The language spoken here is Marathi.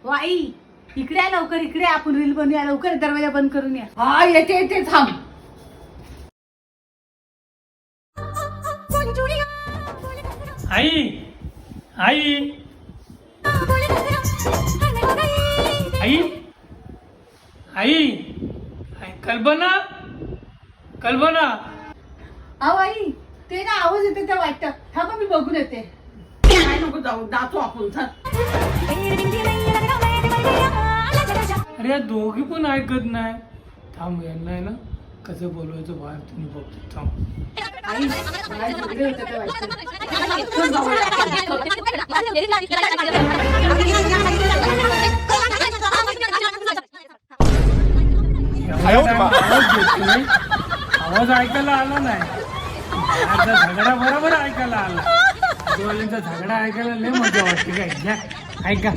वाई इकडे या लवकर, इकडे आपण रील बनवूया लवकर, दरवाजा बंद करून या. हा येते येते थांब. आई आई आई आई कल्पना कल्पना. अहो आई ते ना आवाज येते ते वाटतं. हा पण मी बघून येते. काय नको जाऊ, जातो आपण. चल. अरे या दोघी पण ऐकत नाही. थांब यांना आहे ना कसं बोलवायचं बाहेर तुम्ही बघतो. थांब. आई बाहेर झगडे होते ते वाटतं. चल जाऊया आपण. आवाज ऐकायला आला नाही. बाहेरचा झगडा बरोबर ऐकायला आला. आजूबाजूचा झगडा ऐकायला लय मजा वाटते. काय घ्या ऐका.